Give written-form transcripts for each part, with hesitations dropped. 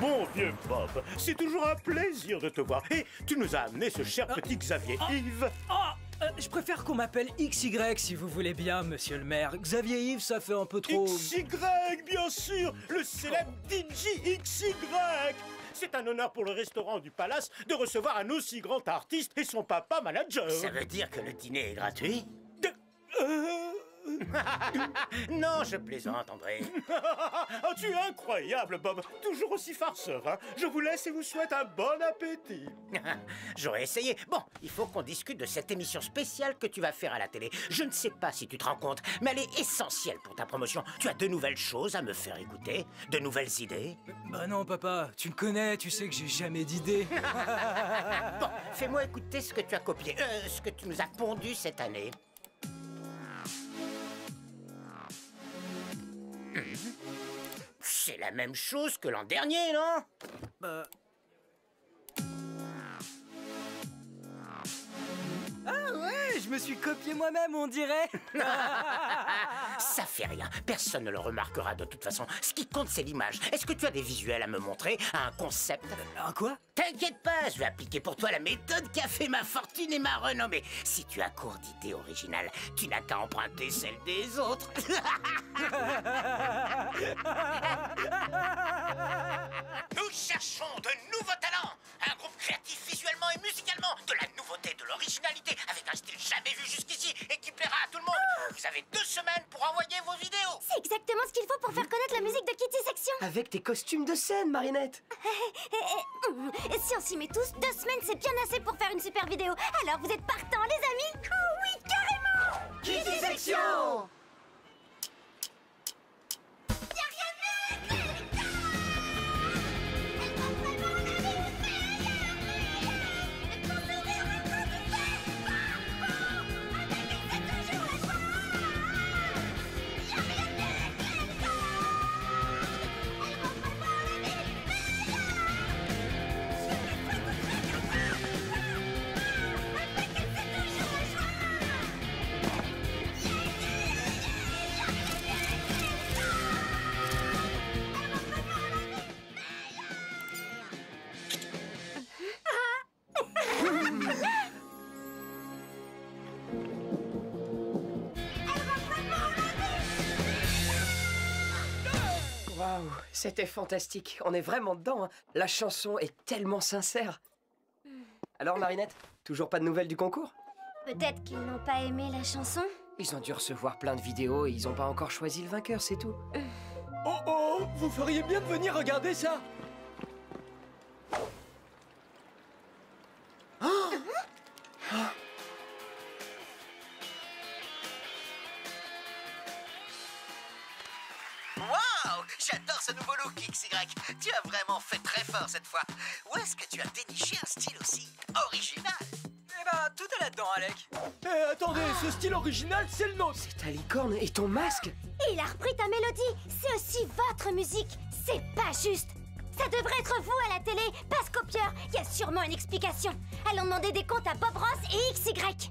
Bon vieux Bob, c'est toujours un plaisir de te voir. Et tu nous as amené ce cher petit Xavier Yves. Je préfère qu'on m'appelle XY si vous voulez bien, monsieur le maire. Xavier Yves, ça fait un peu trop... XY, bien sûr, le célèbre DJ XY. C'est un honneur pour le restaurant du Palace de recevoir un aussi grand artiste et son papa manager. Ça veut dire que le dîner est gratuit? Non, je plaisante, André. Oh, tu es incroyable, Bob. Toujours aussi farceur, hein. Je vous laisse et vous souhaite un bon appétit. J'aurais essayé. Bon, il faut qu'on discute de cette émission spéciale que tu vas faire à la télé. Je ne sais pas si tu te rends compte, mais elle est essentielle pour ta promotion. Tu as de nouvelles choses à me faire écouter, de nouvelles idées. Bah non, papa, tu me connais, tu sais que j'ai jamais d'idées. Bon, fais-moi écouter ce que tu as copié, ce que tu nous as pondu cette année. C'est la même chose que l'an dernier, non? Ah ouais, je me suis copié moi-même, on dirait. Ça fait rien, personne ne le remarquera de toute façon. Ce qui compte, c'est l'image. Est-ce que tu as des visuels à me montrer, un concept? Un quoi? T'inquiète pas, je vais appliquer pour toi la méthode qui a fait ma fortune et ma renommée. Si tu as court d'idées originales, tu n'as qu'à emprunter celles des autres. Nous cherchons de nouveaux talents, un groupe créatif visuellement et musicalement, de la nouveauté, de l'originalité, avec un style jamais vu jusqu'ici et qui plaira à tout le monde. Vous avez 2 semaines pour envoyer vos vidéos. C'est exactement ce qu'il faut pour faire connaître la musique de Kitty Section. Avec tes costumes de scène, Marinette. Si on s'y met tous, 2 semaines c'est bien assez pour faire une super vidéo. Alors vous êtes partants, les amis? Oh oui, carrément! Kitty Section! Waouh, c'était fantastique. On est vraiment dedans, hein. La chanson est tellement sincère. Alors, Marinette, toujours pas de nouvelles du concours? Peut-être qu'ils n'ont pas aimé la chanson. Ils ont dû recevoir plein de vidéos et ils ont pas encore choisi le vainqueur, c'est tout. Oh oh, vous feriez bien de venir regarder ça. Waouh! J'adore ce nouveau look, XY. Tu as vraiment fait très fort cette fois. Où est-ce que tu as déniché un style aussi original? Eh ben, tout est là-dedans, Alec. Attendez, ce style original, c'est le nôtre. C'est ta licorne et ton masque. Il a repris ta mélodie. C'est aussi votre musique. C'est pas juste. Ça devrait être vous à la télé, pas ce copieur. Il y a sûrement une explication. Allons demander des comptes à Bob Ross et XY.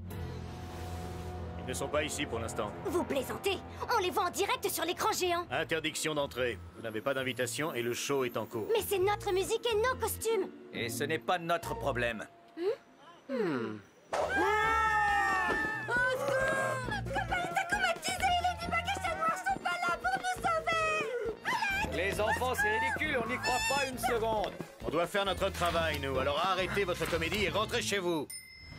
Ils ne sont pas ici pour l'instant. Vous plaisantez? On les voit en direct sur l'écran géant. Interdiction d'entrée. Vous n'avez pas d'invitation et le show est en cours. Mais c'est notre musique et nos costumes. Et ce n'est pas notre problème. Les enfants, c'est ridicule, on n'y croit pas une seconde. On doit faire notre travail, nous. Alors arrêtez votre comédie et rentrez chez vous.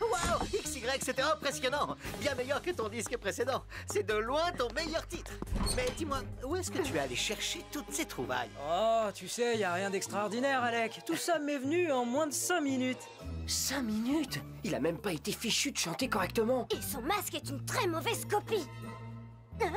Waouh! XY, c'était impressionnant! Bien meilleur que ton disque précédent. C'est de loin ton meilleur titre. Mais dis-moi, où est-ce que tu es allé chercher toutes ces trouvailles? Oh, tu sais, y a rien d'extraordinaire, Alec. Tout ça m'est venu en moins de 5 minutes. 5 minutes? Il a même pas été fichu de chanter correctement. Et son masque est une très mauvaise copie. Hein?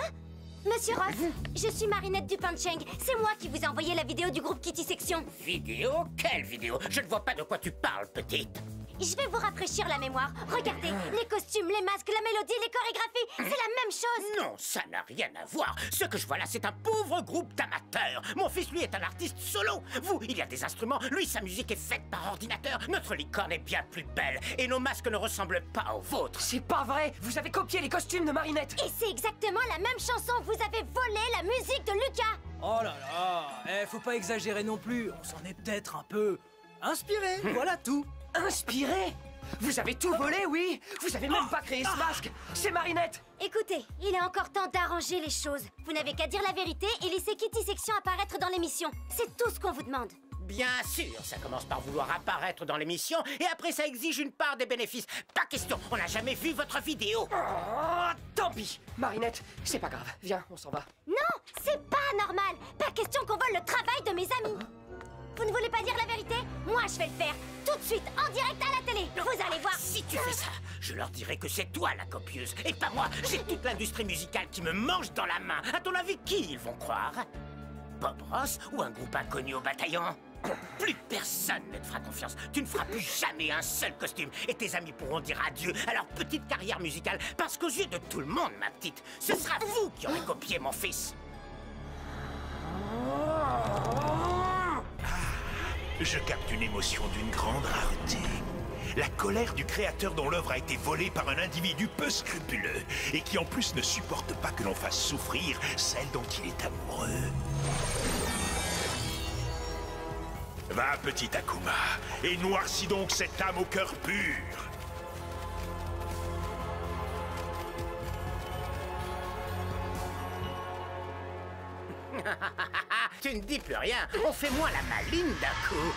Monsieur Ross, je suis Marinette du Punching. C'est moi qui vous ai envoyé la vidéo du groupe Kitty Section. Vidéo? Quelle vidéo? Je ne vois pas de quoi tu parles, petite. Je vais vous rafraîchir la mémoire. Regardez, les costumes, les masques, la mélodie, les chorégraphies, c'est la même chose. Non, ça n'a rien à voir. Ce que je vois là, c'est un pauvre groupe d'amateurs. Mon fils, lui, est un artiste solo. Vous, il y a des instruments. Lui, sa musique est faite par ordinateur. Notre licorne est bien plus belle. Et nos masques ne ressemblent pas aux vôtres. C'est pas vrai! Vous avez copié les costumes de Marinette! Et c'est exactement la même chanson. Vous avez volé la musique de Lucas. Oh là là, faut pas exagérer non plus, on s'en est peut-être un peu inspiré, voilà tout. Inspiré? Vous avez tout volé, oui? Vous avez même pas créé ce masque! C'est Marinette! Écoutez, il est encore temps d'arranger les choses. Vous n'avez qu'à dire la vérité et laisser Kitty Section apparaître dans l'émission. C'est tout ce qu'on vous demande. Bien sûr, ça commence par vouloir apparaître dans l'émission et après ça exige une part des bénéfices. Pas question, on n'a jamais vu votre vidéo. Oh, tant pis! Marinette, c'est pas grave. Viens, on s'en va. Non, c'est pas normal. Pas question qu'on vole le travail de mes amis. Vous ne voulez pas dire la vérité? Moi, je vais le faire. Tout de suite, en direct à la télé. Vous allez voir. Si tu fais ça, je leur dirai que c'est toi la copieuse et pas moi. J'ai toute l'industrie musicale qui me mange dans la main. À ton avis, qui ils vont croire? Bob Ross ou un groupe inconnu au bataillon? Plus personne ne te fera confiance. Tu ne feras plus jamais un seul costume. Et tes amis pourront dire adieu à leur petite carrière musicale. Parce qu'aux yeux de tout le monde, ma petite, ce sera vous qui aurez copié mon fils. Je capte une émotion d'une grande rareté. La colère du créateur dont l'œuvre a été volée par un individu peu scrupuleux et qui en plus ne supporte pas que l'on fasse souffrir celle dont il est amoureux. Va, petit Akuma, et noircis donc cette âme au cœur pur. Tu ne dis plus rien. On fait moins la maline d'un coup.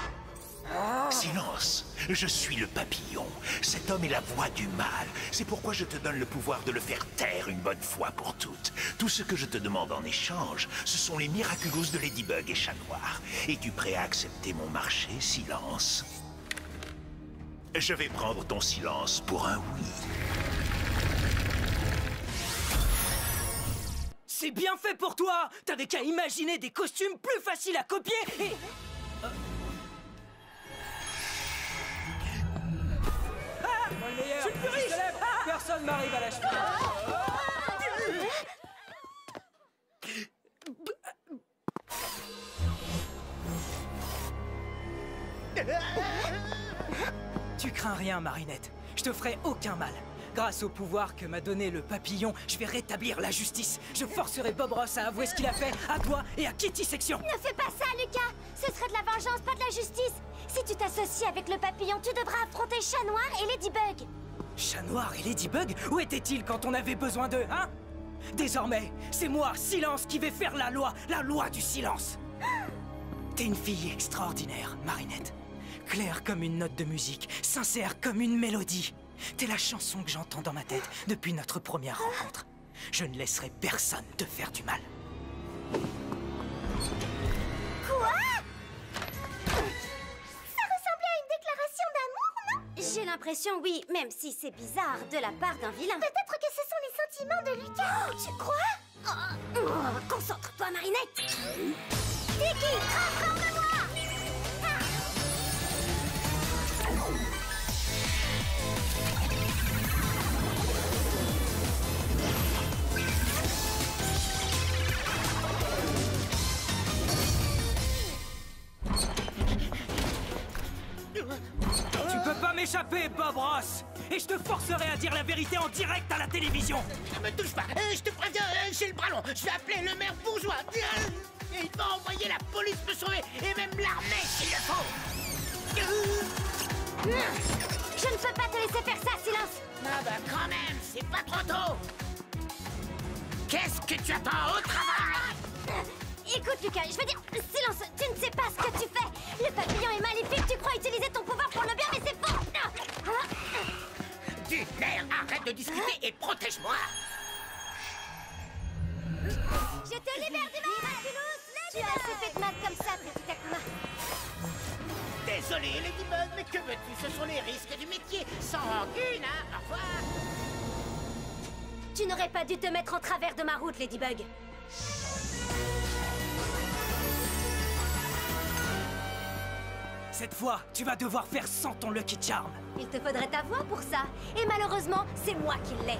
Silence, je suis le papillon. Cet homme est la voix du mal. C'est pourquoi je te donne le pouvoir de le faire taire une bonne fois pour toutes. Tout ce que je te demande en échange, ce sont les miraculous de Ladybug et Chat Noir. Es-tu prêt à accepter mon marché, Silence? Je vais prendre ton silence pour un oui. C'est bien fait pour toi. T'avais qu'à imaginer des costumes plus faciles à copier et... Moi le meilleur, je suis plus riche. Personne m'arrive à la cheville. Tu crains rien, Marinette. Je te ferai aucun mal. Grâce au pouvoir que m'a donné le papillon, je vais rétablir la justice. Je forcerai Bob Ross à avouer ce qu'il a fait à toi et à Kitty Section. Ne fais pas ça, Lucas. Ce serait de la vengeance, pas de la justice. Si tu t'associes avec le papillon, tu devras affronter Chat Noir et Ladybug. Chat Noir et Ladybug, où étaient-ils quand on avait besoin d'eux, hein? Désormais, c'est moi, Silence, qui vais faire la loi du silence. T'es une fille extraordinaire, Marinette. Claire comme une note de musique, sincère comme une mélodie. T'es la chanson que j'entends dans ma tête depuis notre première rencontre. Je ne laisserai personne te faire du mal. Quoi? Ça ressemblait à une déclaration d'amour, non? J'ai l'impression, oui, même si c'est bizarre de la part d'un vilain. Peut-être que ce sont les sentiments de Lucas. Tu crois? Concentre-toi, Marinette. Tiki, transforme-moi! Tu peux pas m'échapper, Bob Ross! Et je te forcerai à dire la vérité en direct à la télévision! Ne me touche pas, je te préviens, j'ai le bras long. Je vais appeler le maire bourgeois. Et il va envoyer la police me sauver, et même l'armée s'il le faut. Je ne peux pas te laisser faire ça, Silence! Ah bah quand même, c'est pas trop tôt. Qu'est-ce que tu attends au travail? Écoute, Lucas, je veux dire, Silence, tu ne sais pas ce que tu fais. Le papillon est maléfique, tu crois utiliser ton pouvoir pour le bien, mais c'est faux. Du nerf, arrête de discuter et protège-moi. Je te libère du miraculous. Tu as assez fait de mal comme ça, petit Akuma. Désolé, Ladybug, mais que veux-tu? Ce sont les risques du métier. Sans rancune, hein? Au revoir. Tu n'aurais pas dû te mettre en travers de ma route, Ladybug. Cette fois, tu vas devoir faire sans ton Lucky Charm. Il te faudrait ta voix pour ça. Et malheureusement, c'est moi qui l'ai.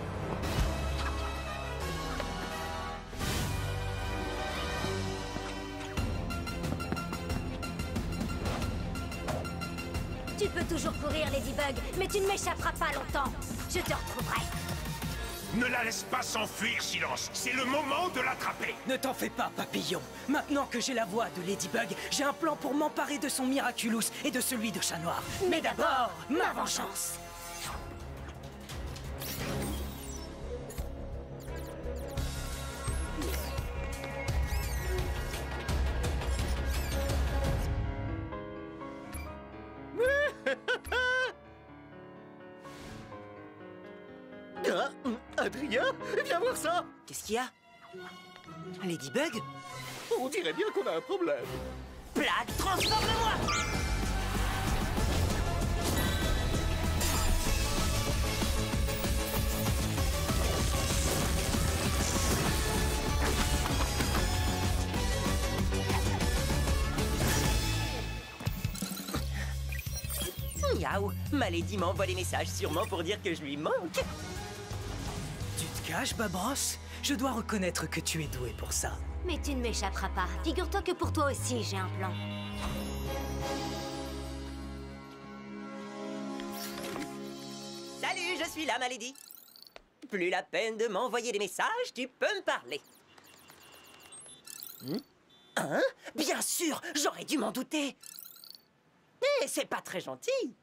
Tu peux toujours courir, Ladybug, mais tu ne m'échapperas pas longtemps. Je te retrouverai. Ne la laisse pas s'enfuir, Silence. C'est le moment de l'attraper. Ne t'en fais pas, papillon. Maintenant que j'ai la voix de Ladybug, j'ai un plan pour m'emparer de son Miraculous et de celui de Chat Noir. Mais d'abord, ma vengeance. Ah, Adrien, viens voir ça. Qu'est-ce qu'il y a? Ladybug? On dirait bien qu'on a un problème. Plague, transforme-moi! Miaou, ma Lady m'envoie des messages sûrement pour dire que je lui manque. Tu te caches, Babros? Je dois reconnaître que tu es doué pour ça. Mais tu ne m'échapperas pas. Figure-toi que pour toi aussi, j'ai un plan. Salut, je suis là, ma Lady. Plus la peine de m'envoyer des messages, tu peux me parler. Hein? Bien sûr, j'aurais dû m'en douter. Mais c'est pas très gentil.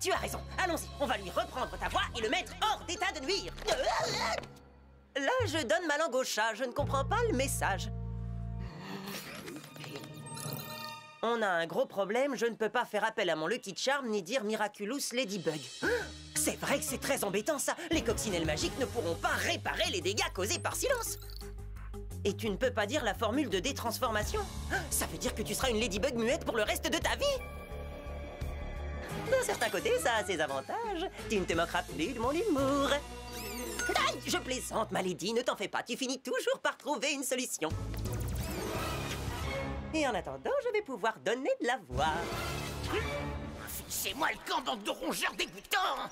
Tu as raison, allons-y, on va lui reprendre ta voix et le mettre hors d'état de nuire. Là, je donne ma langue au chat, je ne comprends pas le message. On a un gros problème, je ne peux pas faire appel à mon Lucky Charm ni dire Miraculous Ladybug. C'est vrai que c'est très embêtant ça, les coccinelles magiques ne pourront pas réparer les dégâts causés par Silence. Et tu ne peux pas dire la formule de détransformation? Ça veut dire que tu seras une Ladybug muette pour le reste de ta vie? D'un certain côté, ça a ses avantages. Tu ne te moqueras plus de mon humour. Aïe, je plaisante, ma Lady, ne t'en fais pas. Tu finis toujours par trouver une solution. Et en attendant, je vais pouvoir donner de la voix. C'est moi le camp, bande de rongeurs dégoûtants.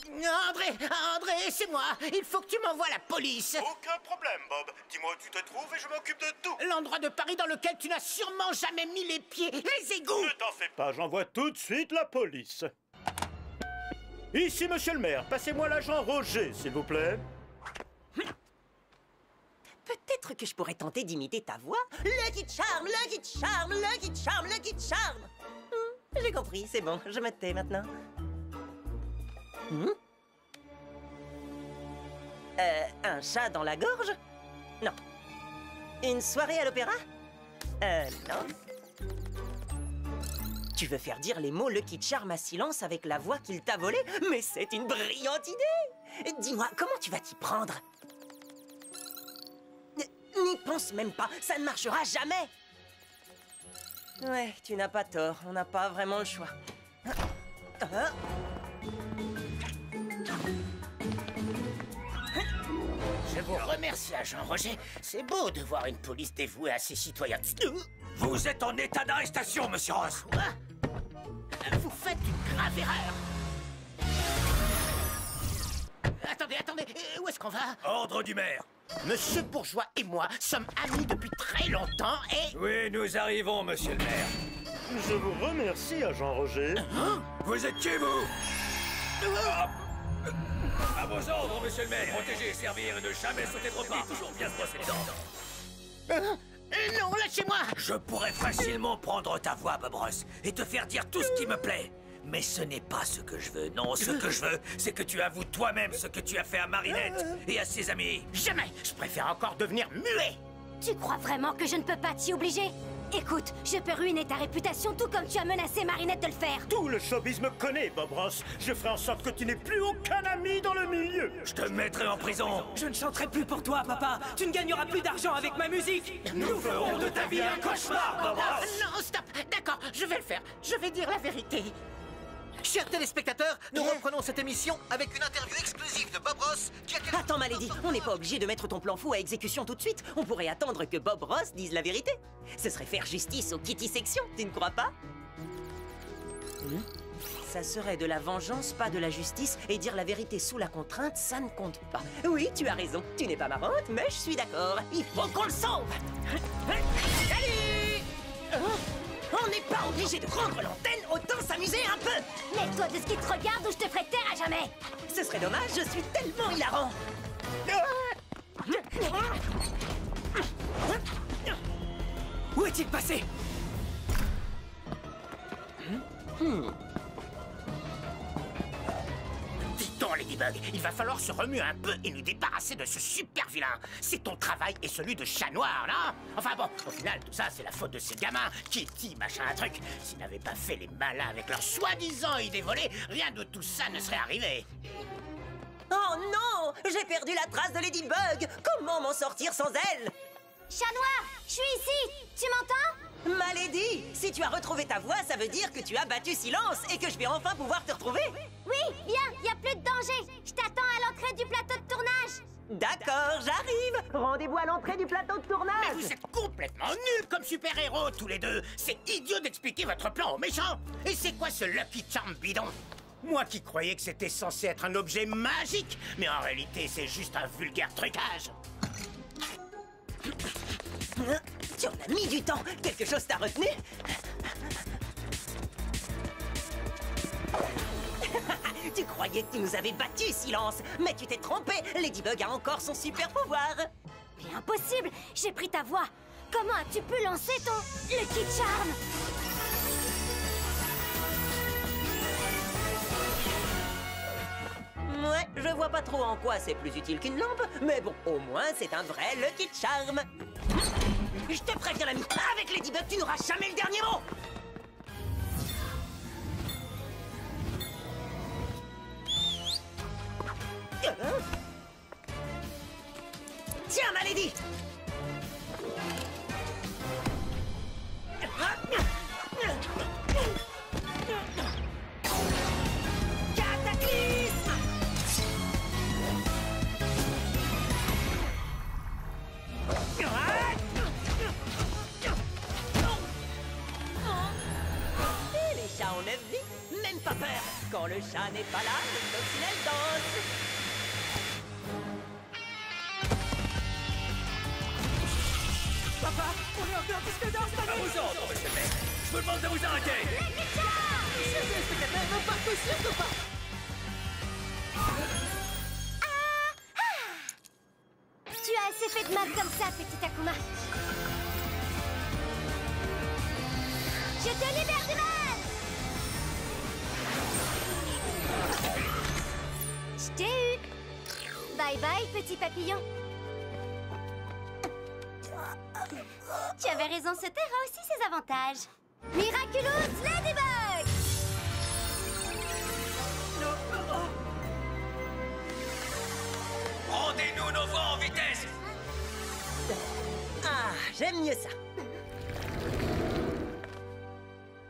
André, c'est moi. Il faut que tu m'envoies la police. Aucun problème, Bob. Dis-moi où tu te trouves et je m'occupe de tout. L'endroit de Paris dans lequel tu n'as sûrement jamais mis les pieds, les égouts. Ne t'en fais pas, j'envoie tout de suite la police. Ici, monsieur le maire, passez-moi l'agent Roger, s'il vous plaît. Peut-être que je pourrais tenter d'imiter ta voix. Lucky Charm, Lucky Charm, Lucky Charm, Lucky Charm. J'ai compris, c'est bon, je me tais maintenant. Un chat dans la gorge? Non. Une soirée à l'opéra? Non. Tu veux faire dire les mots Lucky Charm à Silence avec la voix qu'il t'a volée? Mais c'est une brillante idée! Dis-moi, comment tu vas t'y prendre? N'y pense même pas, ça ne marchera jamais! Ouais, tu n'as pas tort, on n'a pas vraiment le choix. Je vous remercie, agent Roger. C'est beau de voir une police dévouée à ses citoyens. Vous êtes en état d'arrestation, monsieur Ross. Quoi? Vous faites une grave erreur. Attendez, où est-ce qu'on va? Ordre du maire. Monsieur Bourgeois et moi sommes amis depuis très longtemps et... Oui, nous arrivons, monsieur le maire. Je vous remercie, agent Roger. Vous êtes qui, vous? À vos ordres, monsieur le maire. Protéger, servir et ne jamais sauter trop près. Toujours bien se brosser les dents. Non, lâchez-moi! Je pourrais facilement prendre ta voix, Bob Ross, et te faire dire tout ce qui me plaît. Mais ce n'est pas ce que je veux. Non, ce que je veux, c'est que tu avoues toi-même ce que tu as fait à Marinette et à ses amis. Jamais! Je préfère encore devenir muet! Tu crois vraiment que je ne peux pas t'y obliger? Écoute, je peux ruiner ta réputation tout comme tu as menacé Marinette de le faire. Tout le showbiz me connaît, Bob Ross. Je ferai en sorte que tu n'aies plus aucun ami dans le milieu. Je te mettrai en prison. Je ne chanterai plus pour toi, papa. Tu ne gagneras plus d'argent avec ma musique. Nous ferons de ta vie un cauchemar, Bob Ross. Non, stop! D'accord, je vais le faire. Je vais dire la vérité. Chers téléspectateurs, nous reprenons cette émission avec une interview exclusive de Bob Ross qui a... Attends, ma Lady, on n'est pas obligé de mettre ton plan fou à exécution tout de suite. On pourrait attendre que Bob Ross dise la vérité. Ce serait faire justice aux Kitty Section, tu ne crois pas? Ça serait de la vengeance, pas de la justice, et dire la vérité sous la contrainte, ça ne compte pas. Oui, tu as raison, tu n'es pas marrante, mais je suis d'accord. Il faut qu'on le sauve. Salut! On n'est pas obligé de rendre l'antenne, autant ça s'amuser un peu. Mets-toi de ce qui te regarde ou je te ferai taire à jamais. Ce serait dommage, je suis tellement hilarant. Où est-il passé? Dis donc, Ladybug, il va falloir se remuer un peu et nous débarrasser de ce super vilain. C'est ton travail et celui de chat noir, non? Enfin bon, au final, tout ça, c'est la faute de ces gamins. Kitty, machin, un truc. S'ils n'avaient pas fait les malins avec leurs soi-disant idées volées, rien de tout ça ne serait arrivé. Oh non, j'ai perdu la trace de Ladybug. Comment m'en sortir sans elle? Chat noir, je suis ici. Tu m'entends? Ma Lady, si tu as retrouvé ta voix, ça veut dire que tu as battu Silence et que je vais enfin pouvoir te retrouver. Oui, bien, y a plus de danger. Je t'attends à l'entrée du plateau de tournage. D'accord, j'arrive. Rendez-vous à l'entrée du plateau de Mais tournage. vous êtes complètement nuls comme super-héros, tous les deux. C'est idiot d'expliquer votre plan aux méchants. Et c'est quoi ce Lucky Charm bidon? Moi qui croyais que c'était censé être un objet magique, mais en réalité, c'est juste un vulgaire trucage. Tu en as mis du temps. Quelque chose t'a retenu? Tu croyais que tu nous avais battu, Silence, mais tu t'es trompé. Ladybug a encore son super pouvoir. Mais impossible, j'ai pris ta voix. Comment as-tu pu lancer ton Lucky Charm? Ouais, je vois pas trop en quoi c'est plus utile qu'une lampe, mais bon, au moins c'est un vrai Lucky Charm. Je te préviens, l'ami, avec Ladybug, tu n'auras jamais le dernier mot. Tiens, ma Lady. Cataclysme. Et les chats ont 9 vies, même pas peur. Quand le chat n'est pas là, le coccinelle danse. Papa, on est encore disque d'or cette À année. vos ordres, monsieur le maire. Je vous demande de vous arrêter. Tu as assez fait de mal comme ça, petit Akuma. Je te libère du mal. Je t'ai eu. Bye bye, petit papillon. Tu avais raison, ce terre a aussi ses avantages. Miraculous Ladybug! Rendez-nous nos voix en vitesse. Ah, j'aime mieux ça.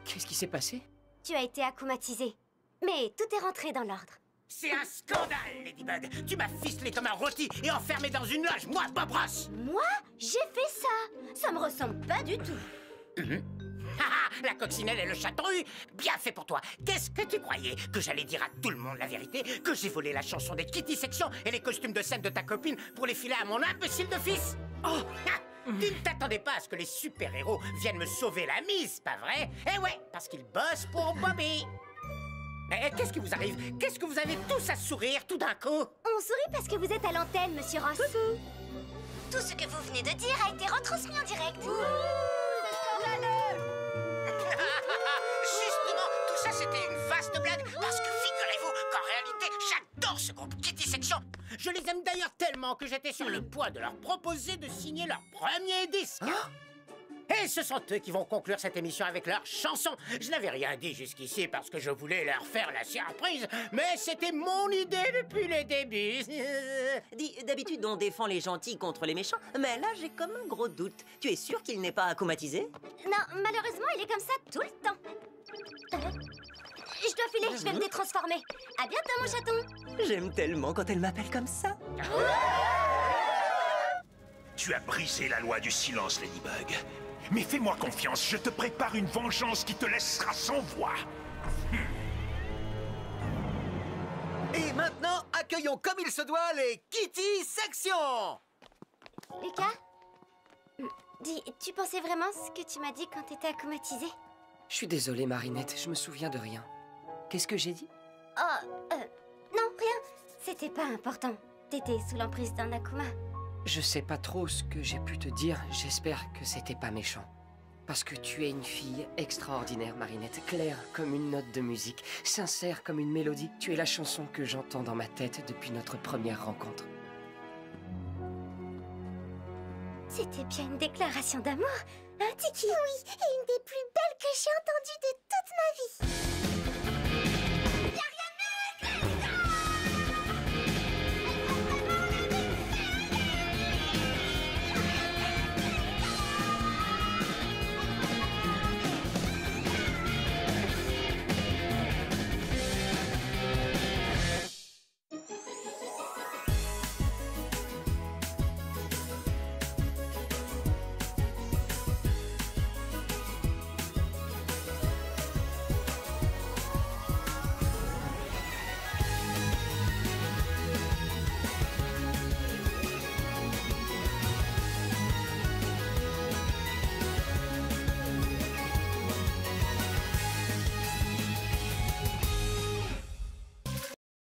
Qu'est-ce qui s'est passé? Tu as été akumatisé. Mais tout est rentré dans l'ordre. C'est un scandale, Ladybug. Tu m'as ficelé comme un rôti et enfermé dans une loge, moi, Bob Ross. Moi, j'ai fait ça. Ça me ressemble pas du tout. Haha, la coccinelle et le chaton eu. Bien fait pour toi. Qu'est-ce que tu croyais? Que j'allais dire à tout le monde la vérité? Que j'ai volé la chanson des Kitty Sections et les costumes de scène de ta copine pour les filer à mon imbécile de fils? Oh, tu ne t'attendais pas à ce que les super-héros viennent me sauver la mise, pas vrai? Eh ouais, parce qu'ils bossent pour Bobby. Mais qu'est-ce qui vous arrive? Qu'est-ce que vous avez tous à sourire tout d'un coup? On sourit parce que vous êtes à l'antenne, monsieur Ross. Tout ce que vous venez de dire a été retransmis en direct. Justement, tout ça c'était une vaste blague parce que figurez-vous qu'en réalité, j'adore ce groupe Kitty Section. Je les aime d'ailleurs tellement que j'étais sur le point de leur proposer de signer leur premier disque. Et ce sont eux qui vont conclure cette émission avec leur chanson. Je n'avais rien dit jusqu'ici parce que je voulais leur faire la surprise, mais c'était mon idée depuis le début. Dis, d'habitude on défend les gentils contre les méchants, mais là j'ai comme un gros doute. Tu es sûr qu'il n'est pas akumatisé? Non, malheureusement, il est comme ça tout le temps. Je dois filer, je vais me détransformer. À bientôt, mon chaton. J'aime tellement quand elle m'appelle comme ça. Tu as brisé la loi du silence, Ladybug. Mais fais-moi confiance, je te prépare une vengeance qui te laissera sans voix. Et maintenant, accueillons comme il se doit les Kitty Sections. Lucas, dis, tu pensais vraiment ce que tu m'as dit quand t'étais akumatisé? Je suis désolé, Marinette, je me souviens de rien. Qu'est-ce que j'ai dit? Oh, non, rien. C'était pas important. T'étais sous l'emprise d'un Akuma. Je sais pas trop ce que j'ai pu te dire. J'espère que c'était pas méchant. Parce que tu es une fille extraordinaire, Marinette. Claire comme une note de musique. Sincère comme une mélodie. Tu es la chanson que j'entends dans ma tête depuis notre première rencontre. C'était bien une déclaration d'amour, hein, Tiki? Oui, et une des plus belles que j'ai entendues de